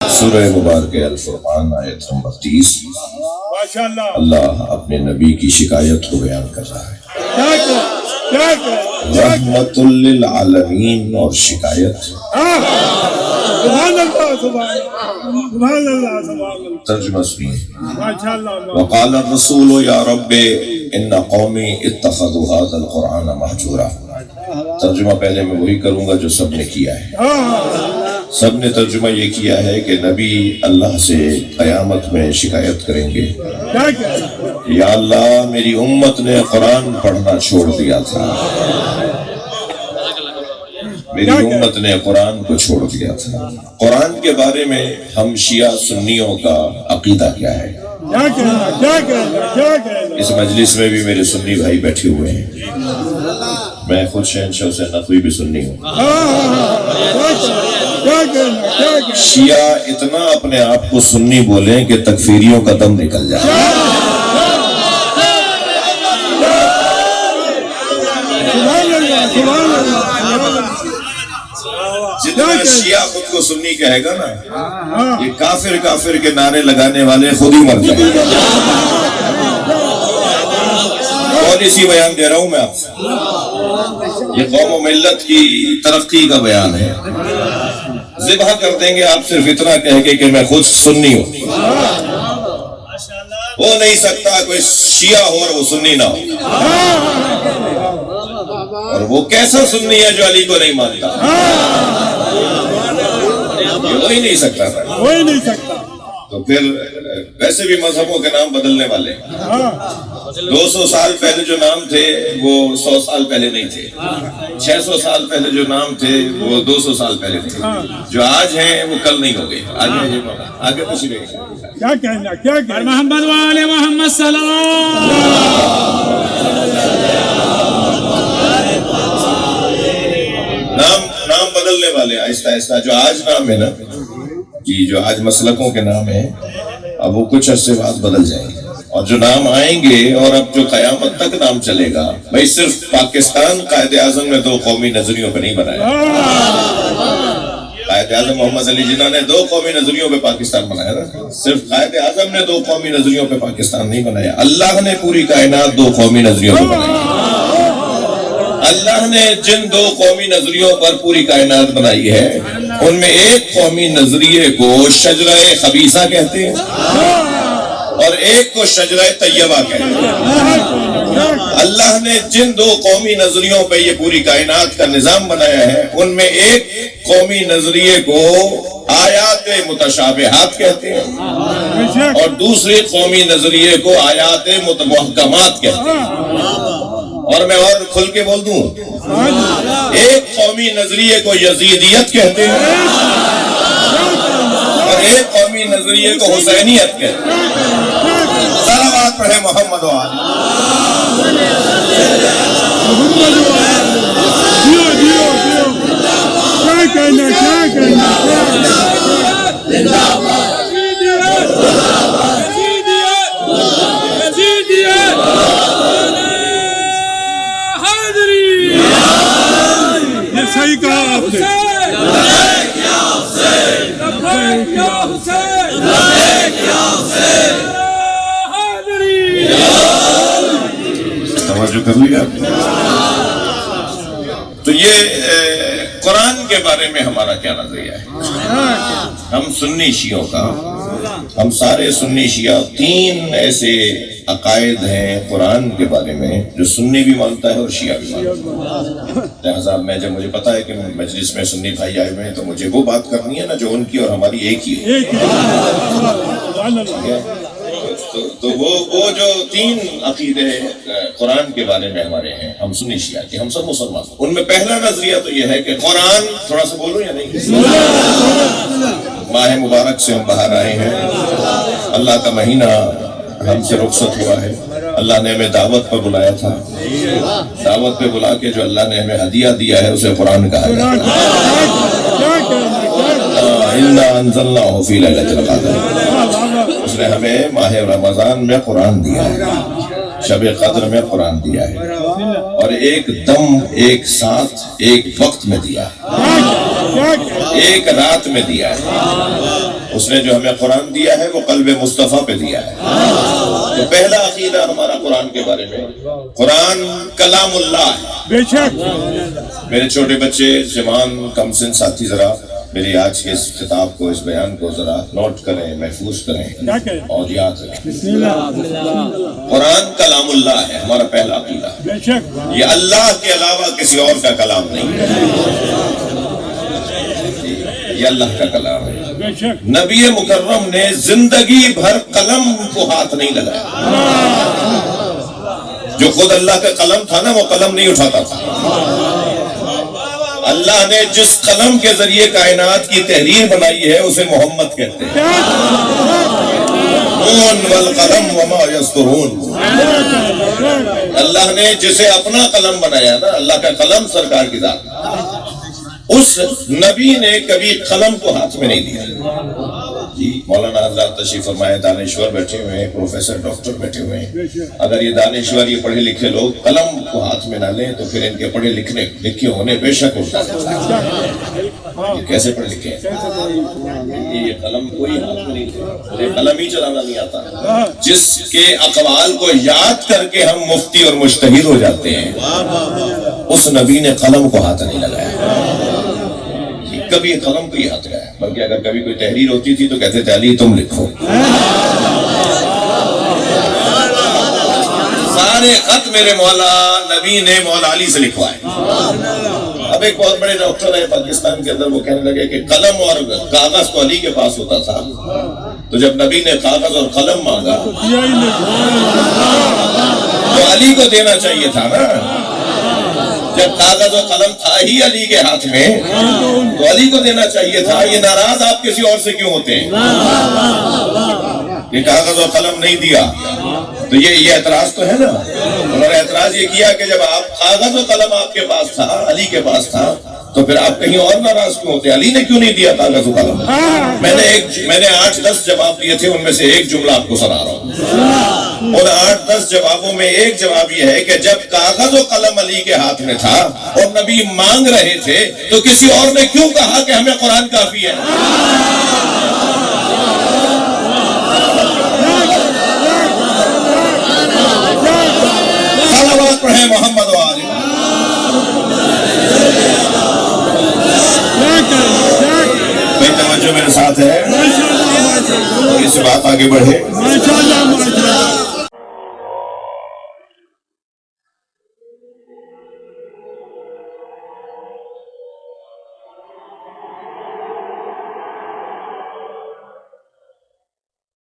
سورہ مبارک الفرقان آیت نمبر 30 اللہ اپنے نبی کی شکایت کو بیان کر رہا ہے۔ رحمت للعالمین اور شکایت ترجمہ سنیے۔ وقال الرسول یا رب ان قومی اتخذوا هذا القرآن مہجورا۔ ترجمہ پہلے میں وہی کروں گا جو سب نے کیا ہے۔ سب نے ترجمہ یہ کیا ہے کہ نبی اللہ سے قیامت میں شکایت کریں گے، یا اللہ میری امت نے قرآن پڑھنا چھوڑ دیا تھا، میری امت نے قرآن کو چھوڑ دیا تھا۔ قرآن کے بارے میں ہم شیعہ سنیوں کا عقیدہ کیا ہے؟ اس مجلس میں بھی میرے سنی بھائی بیٹھے ہوئے ہیں، میں خود شہنشاہ حسین نقوی بھی سنی ہوں۔ شیعہ اتنا اپنے آپ کو سنی بولیں کہ تکفیریوں کا دم نکل جائے۔ جتنا شیعہ خود کو سنی کہے گا نا، یہ کافر کافر کے نعرے لگانے والے خود ہی مر جائیں گے۔ اور اسی بیان دے رہا ہوں میں آپ سے، یہ قوم و ملت کی ترقی کا بیان ہے۔ ذبح کر دیں گے آپ صرف اتنا کہہ کے کہ میں خود سنی ہوں۔ ہو نہیں سکتا کوئی شیعہ ہو اور وہ سنی نہ ہو، اور وہ کیسا سنی ہے جو علی کو نہیں مانتا؟ یہ ہو ہی نہیں سکتا تھا۔ تو پھر ویسے بھی مذہبوں کے نام بدلنے والے، 200 سال پہلے جو نام تھے وہ 100 سال پہلے نہیں تھے، 600 سال پہلے جو نام تھے وہ 200 سال پہلے تھے، جو آج ہیں وہ کل نہیں ہو گئے۔ آگے کچھ نہیں، کیا کہنا محمد والے محمد سلام۔ نام بدلنے والے آہستہ آہستہ، جو آج نام ہے نا جی، جو آج مسلکوں کے نام ہیں، اب وہ کچھ عرصے بعد بدل جائیں گے، اور جو نام آئیں گے اور اب جو قیامت تک نام چلے گا، بھائی صرف پاکستان قائد اعظم نے 2 قومی نظریوں پہ نہیں بنایا۔ قائد اعظم محمد علی جناح نے 2 قومی نظریوں پہ پاکستان بنایا نا، صرف قائد اعظم نے 2 قومی نظریوں پہ پاکستان نہیں بنایا، اللہ نے پوری کائنات 2 قومی نظریوں پہ بنائی۔ اللہ نے جن 2 قومی نظریوں پر پوری کائنات بنائی ہے، ان میں ایک قومی نظریے کو شجرہ خبیثہ کہتے ہیں اور ایک کو شجرہ طیبہ کہتے ہیں۔ اللہ نے جن 2 قومی نظریوں پہ یہ پوری کائنات کا نظام بنایا ہے، ان میں ایک قومی نظریے کو آیات متشابہات کہتے ہیں اور دوسرے قومی نظریے کو آیات محکمات کہتے ہیں۔ اور میں اور کھل کے بول دوں، ایک قومی نظریے کو یزیدیت کہتے ہیں اور ایک قومی نظریے کو حسینیت کہتے ہیں۔ صلوات پڑھے محمد و آل۔ صحیح کہا آپ نے۔ توجہ کر لیا۔ تو یہ قرآن کے بارے میں ہمارا کیا نظریہ ہے؟ ہم سنی شیعوں کا، ہم سارے سنی شیعہ 3 ایسے عقائد ہیں قرآن کے بارے میں جو سنی بھی مانتا ہے اور شیعہ بھی مانتا ہے۔ لہذا جب مجھے پتا ہے کہ مجلس میں سنی بھائی آئے ہوئے ہیں تو مجھے وہ بات کرنی ہے نا جو ان کی اور ہماری ایک ہی ہے۔ تو وہ جو 3 عقیدے قرآن کے بارے میں ہمارے ہیں، ہم سنی شیعہ کے، ہم سب مسلمان، ان میں پہلا نظریہ تو یہ ہے کہ قرآن، تھوڑا سا بولوں یا نہیں؟ ماہ مبارک سے ہم باہر آئے ہیں، اللہ کا مہینہ ہم سے رخصت ہوا ہے، اللہ نے ہمیں دعوت پر بلایا تھا، دعوت پہ بلا کے جو اللہ نے ہمیں ہدیہ دیا ہے اسے قرآن کہا جاتا ہے۔ اِنَّا أَنزَلْنَاهُ فِي لَيْلَةِ الْقَدْرِ، اس نے ہمیں ماہ رمضان میں قرآن دیا ہے، شب قدر میں قرآن دیا ہے، اور ایک دم ایک ساتھ ایک وقت میں دیا ہے، ایک رات میں دیا ہے۔ اس نے جو ہمیں قرآن دیا ہے وہ قلب مصطفیٰ پہ دیا ہے. تو پہلا عقیدہ ہمارا قرآن کے بارے میں، قرآن کلام اللہ ہے. بے شک. میرے چھوٹے بچے، جوان، کم سن ساتھی، ذرا میری آج کے اس خطاب کو، اس بیان کو ذرا نوٹ کریں، محفوظ کریں اور یاد رکھیں. قرآن کلام اللہ ہے، ہمارا پہلا عقیدہ. بے شک. یہ اللہ کے علاوہ کسی اور کا کلام نہیں ہے، یہ اللہ کا کلام ہے. بے شک. نبی مکرم نے زندگی بھر قلم کو ہاتھ نہیں لگایا. جو خود اللہ کا قلم تھا نا، وہ قلم نہیں اٹھاتا تھا. اللہ نے جس قلم کے ذریعے کائنات کی تحریر بنائی ہے اسے محمد کہتے ہیں. نون والقلم وما یسطرون. اللہ نے جسے اپنا قلم بنایا نا، اللہ کا قلم سرکار کی ذات، اس نبی نے کبھی قلم کو ہاتھ میں نہیں دیا. جی مولانا حضرات تشریف فرمائے، دانشور بیٹھے ہوئے ہیں، پروفیسر، ڈاکٹر بیٹھے ہوئے ہیں. اگر یہ دانشور، یہ پڑھے لکھے لوگ قلم کو ہاتھ میں نہ لیں تو پھر ان کے پڑھے لکھے ہونے بے شک ہوتا ہے. یہ کیسے پڑھے لکھے ہیں؟ یہ قلم کوئی ہاتھ میں نہیں لے، قلم ہی چلانا نہیں آتا. جس کے اقوال کو یاد کر کے ہم مفتی اور مجتہد ہو جاتے ہیں، اس نبی نے قلم کو ہاتھ نہیں لگایا. کبھی قلم کو ہی ہاتھ لگایا، بلکہ اگر کبھی کوئی تحریر ہوتی تھی تو کہتے تھے علی تم لکھو. سارے خط میرے مولا نبی نے مولا علی سے لکھوائے. اب ایک بہت بڑے ڈاکٹر ہے پاکستان کے اندر، وہ کہنے لگے کہ قلم اور کاغذ تو علی کے پاس ہوتا تھا، تو جب نبی نے کاغذ اور قلم مانگا تو علی کو دینا چاہیے تھا نا. جب کاغذ و قلم تھا ہی علی کے ہاتھ میں تو علی کو دینا چاہیے تھا. یہ ناراض آپ کسی اور سے کیوں ہوتے ہیں کہ کاغذ و قلم نہیں دیا؟ تو یہ اعتراض تو ہے نا. انہوں نے اعتراض یہ کیا کہ جب آپ کاغذ و قلم آپ کے پاس تھا، علی کے پاس تھا، تو پھر آپ کہیں اور ناراض کیوں ہوتے؟ علی نے کیوں نہیں دیا کاغذ و قلم؟ میں نے 8-10 جواب دیے تھے، ان میں سے ایک جملہ آپ کو سنا رہا ہوں. اور 8-10 جوابوں میں ایک جواب یہ ہے کہ جب کاغذ و قلم علی کے ہاتھ میں تھا اور نبی مانگ رہے تھے تو کسی اور نے کیوں کہا کہ ہمیں قرآن کافی ہے؟ صلوات پڑھیں محمد و آلہ. توجہ میرے ساتھ ہے، اس بات آگے بڑھے.